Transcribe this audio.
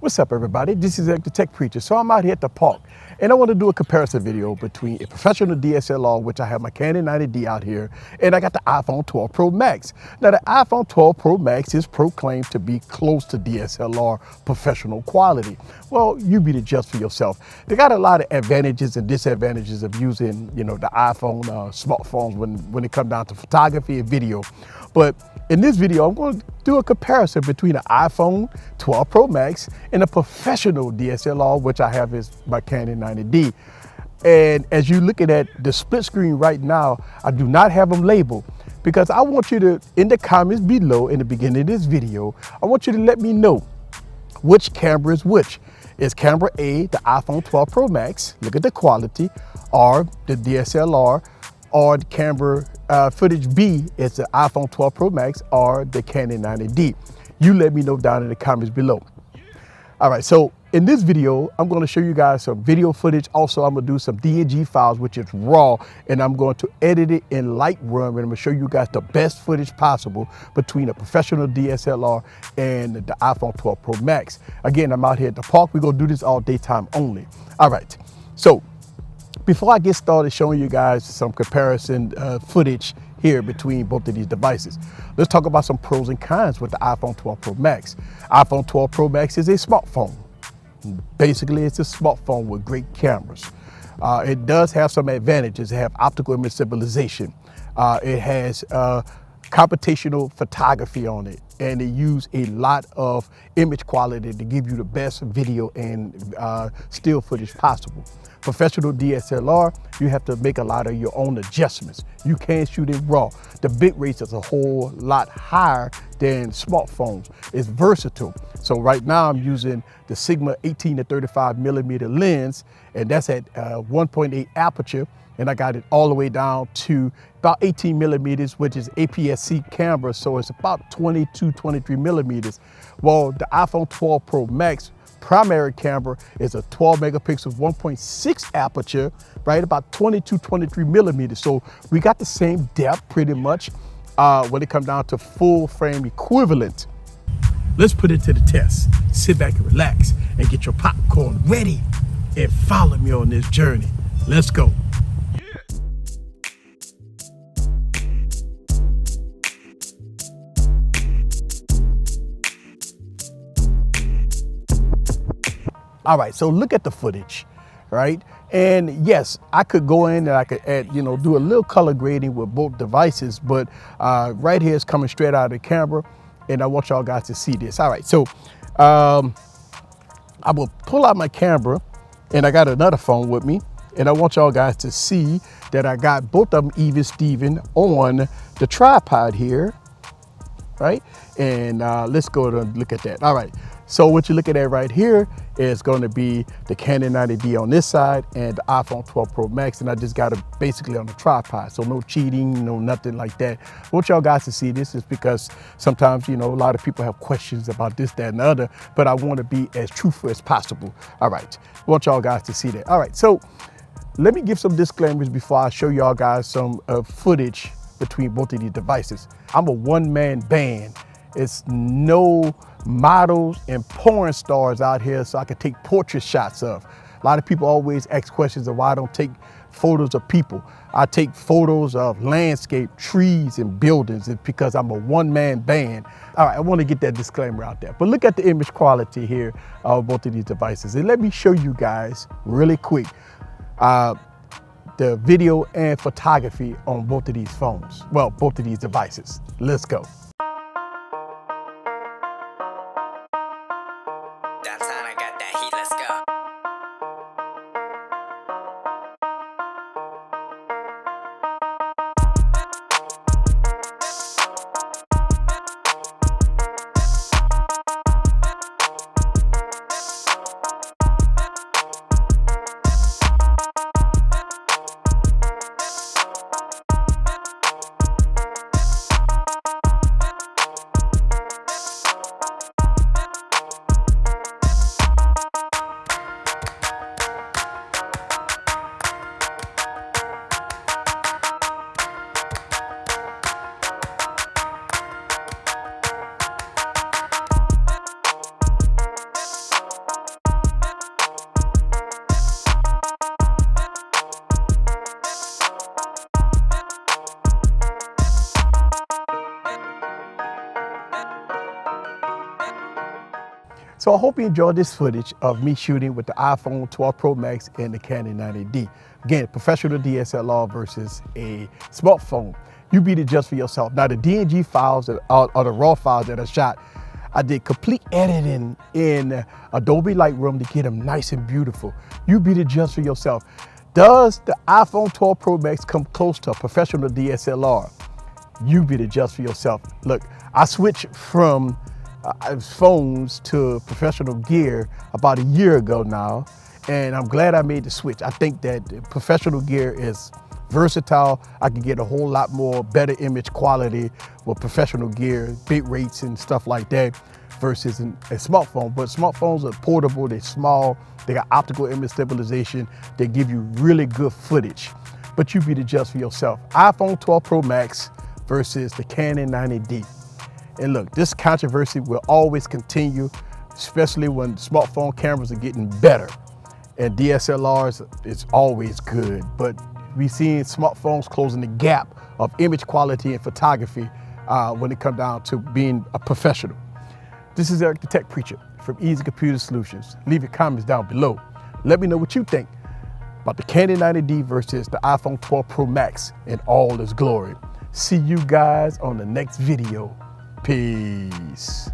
What's up, everybody? This is the Tech Preacher. So I'm out here at the park and I want to do a comparison video between a professional DSLR, which I have my Canon 90D out here, and I got the iPhone 12 Pro Max. Now the iPhone 12 Pro Max is proclaimed to be close to DSLR professional quality. Well, you be the judge for yourself. They got a lot of advantages and disadvantages of using, the iPhone smartphones when it comes down to photography and video. But in this video, I'm going to do a comparison between the iPhone 12 Pro Max and a professional DSLR, which I have is my Canon 90D. And as you're looking at the split screen right now, I do not have them labeled because I want you to, in the comments below in the beginning of this video, I want you to let me know which camera is which. Is camera A the iPhone 12 Pro Max, look at the quality, or the DSLR, or the camera footage B is the iPhone 12 Pro Max or the Canon 90D. You let me know down in the comments below. All right, so in this video, I'm going to show you guys some video footage. Also, I'm going to do some DNG files, which is raw, and I'm going to edit it in Lightroom, and I'm going to show you guys the best footage possible between a professional DSLR and the iPhone 12 Pro Max. Again, I'm out here at the park. We're going to do this all daytime only. All right, so before I get started showing you guys some comparison footage here between both of these devices, let's talk about some pros and cons with the iPhone 12 Pro Max. iPhone 12 Pro Max is a smartphone. Basically, it's a smartphone with great cameras. It does have some advantages. It has optical image stabilization. It has computational photography on it, and it uses a lot of image quality to give you the best video and still footage possible. Professional DSLR, you have to make a lot of your own adjustments. You can't shoot it raw. The bit rate is a whole lot higher than smartphones. It's versatile. So right now I'm using the Sigma 18 to 35 millimeter lens, and that's at 1.8 aperture. And I got it all the way down to about 18 millimeters, which is APS-C camera. So it's about 22, 23 millimeters. Well, the iPhone 12 Pro Max primary camera is a 12 megapixel 1.6 aperture, right? About 22, 23 millimeters. So we got the same depth pretty much when it comes down to full frame equivalent. Let's put it to the test. Sit back and relax and get your popcorn ready and follow me on this journey. Let's go. All right, so look at the footage, right? And yes, I could go in and I could add, do a little color grading with both devices, but right here is coming straight out of the camera, and I want y'all guys to see this. All right, so I will pull out my camera, and I got another phone with me, and I want y'all guys to see that I got both of them even Steven on the tripod here, right? And let's go and look at that. All right. So what you're looking at right here is going to be the Canon 90D on this side and the iPhone 12 Pro Max, and I just got it basically on the tripod. So no cheating, no nothing like that. I want y'all guys to see this is because sometimes, a lot of people have questions about this, that, and the other, but I want to be as truthful as possible. All right, I want y'all guys to see that. All right, so let me give some disclaimers before I show y'all guys some footage between both of these devices. I'm a one-man band. It's no models and porn stars out here so I can take portrait shots of. A lot of people always ask questions of why I don't take photos of people. I take photos of landscape, trees, and buildings. It's because I'm a one-man band. All right, I want to get that disclaimer out there. But look at the image quality here of both of these devices. And let me show you guys really quick the video and photography on both of these phones. Well, both of these devices. Let's go. So I hope you enjoyed this footage of me shooting with the iPhone 12 Pro Max and the Canon 90D. Again, professional DSLR versus a smartphone. You be the judge for yourself. Now the DNG files or the raw files that I shot, I did complete editing in Adobe Lightroom to get them nice and beautiful. You be the judge for yourself. Does the iPhone 12 Pro Max come close to a professional DSLR? You be the judge for yourself. Look, I switched from phones to professional gear about a year ago now, and I'm glad I made the switch. I think that professional gear is versatile. I can get a whole lot more better image quality with professional gear, bit rates and stuff like that versus a smartphone. But smartphones are portable, they're small, they got optical image stabilization, they give you really good footage. But you be the judge for yourself. iPhone 12 Pro Max versus the Canon 90D. And look, this controversy will always continue, especially when smartphone cameras are getting better. And DSLRs is always good, but we've seen smartphones closing the gap of image quality and photography when it comes down to being a professional. This is Eric the Tech Preacher from Easy Computer Solutions. Leave your comments down below. Let me know what you think about the Canon 90D versus the iPhone 12 Pro Max in all its glory. See you guys on the next video. Peace.